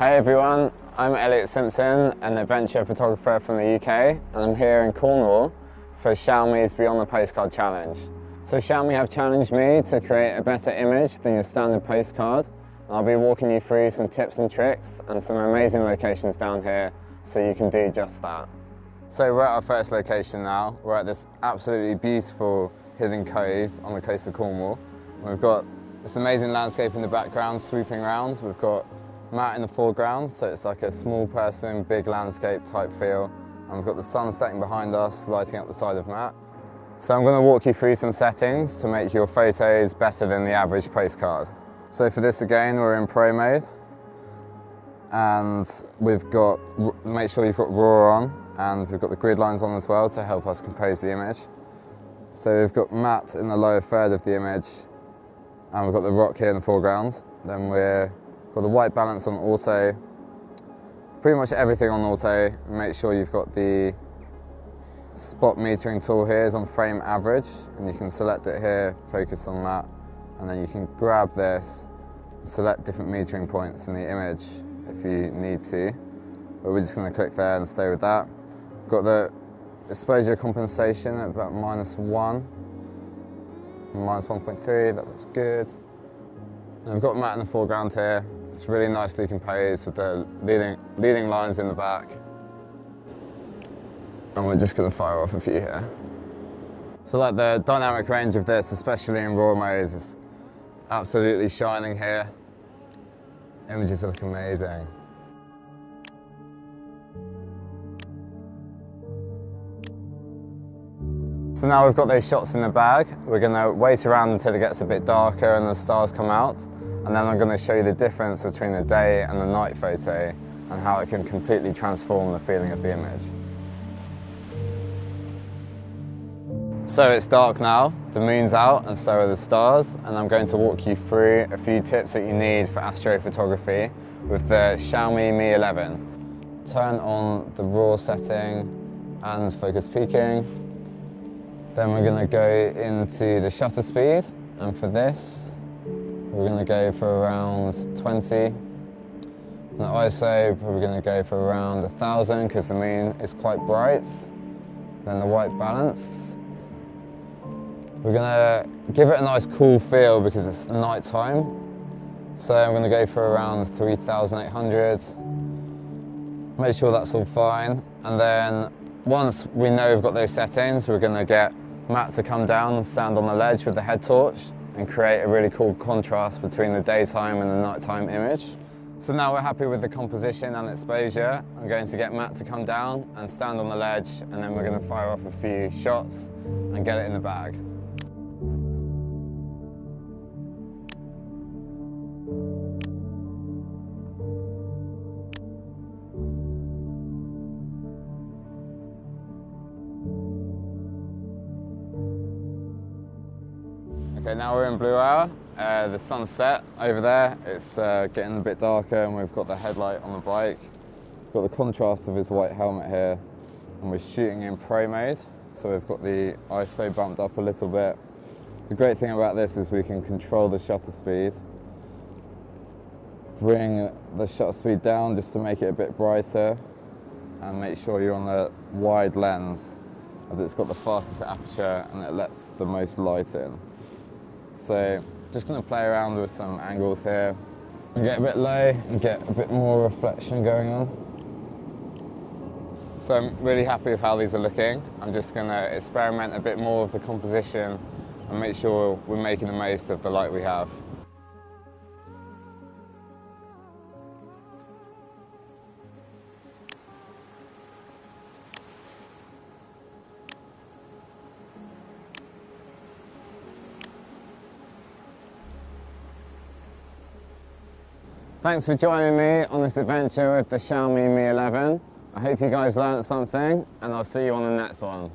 Hi everyone, I'm Elliot Simpson, an adventure photographer from the UK, and I'm here in Cornwall for Xiaomi's Beyond the Postcard Challenge. So Xiaomi have challenged me to create a better image than your standard postcard, and I'll be walking you through some tips and tricks and some amazing locations down here so you can do just that. So we're at our first location now. We're at this absolutely beautiful hidden cove on the coast of Cornwall. We've got this amazing landscape in the background sweeping around. We've got Matt in the foreground, so it's like a small person, big landscape type feel. And we've got the sun setting behind us, lighting up the side of Matt. So I'm going to walk you through some settings to make your photos better than the average postcard. So for this again, we're in Pro mode. And we've got, make sure you've got RAW on, and we've got the grid lines on as well to help us compose the image. So we've got Matt in the lower third of the image, and we've got the rock here in the foreground. Then we've got the white balance on auto, pretty much everything on auto. Make sure you've got the spot metering tool here is on frame average, and you can select it here, focus on that, and then you can grab this and select different metering points in the image if you need to. But we're just going to click there and stay with that. We've got the exposure compensation at about -1, -1.3, that looks good. And we've got Matt in the foreground here. It's really nicely composed with the leading lines in the back. And we're just going to fire off a few here. So like the dynamic range of this, especially in RAW mode, is absolutely shining here. Images look amazing. So now we've got those shots in the bag, we're going to wait around until it gets a bit darker and the stars come out, and then I'm going to show you the difference between the day and the night photo and how it can completely transform the feeling of the image. So it's dark now, the moon's out and so are the stars, and I'm going to walk you through a few tips that you need for astrophotography with the Xiaomi Mi 11. Turn on the RAW setting and focus peaking. Then we're going to go into the shutter speed, and for this we're going to go for around 20. And the ISO, we're going to go for around 1000 because the moon is quite bright. Then the white balance. We're going to give it a nice cool feel because it's night time. So I'm going to go for around 3800. Make sure that's all fine. And then once we know we've got those settings, we're going to get Matt to come down and stand on the ledge with the head torch and create a really cool contrast between the daytime and the nighttime image. So now we're happy with the composition and exposure. I'm going to get Matt to come down and stand on the ledge, and then we're going to fire off a few shots and get it in the bag. Okay, now we're in blue hour. The sun's set over there. It's getting a bit darker, and we've got the headlight on the bike. We've got the contrast of his white helmet here, and we're shooting in Pro mode. So we've got the ISO bumped up a little bit. The great thing about this is we can control the shutter speed. Bring the shutter speed down just to make it a bit brighter, and make sure you're on the wide lens, as it's got the fastest aperture and it lets the most light in. So just going to play around with some angles here and get a bit low and get a bit more reflection going on. So I'm really happy with how these are looking. I'm just going to experiment a bit more with the composition and make sure we're making the most of the light we have. Thanks for joining me on this adventure with the Xiaomi Mi 11. I hope you guys learned something, and I'll see you on the next one.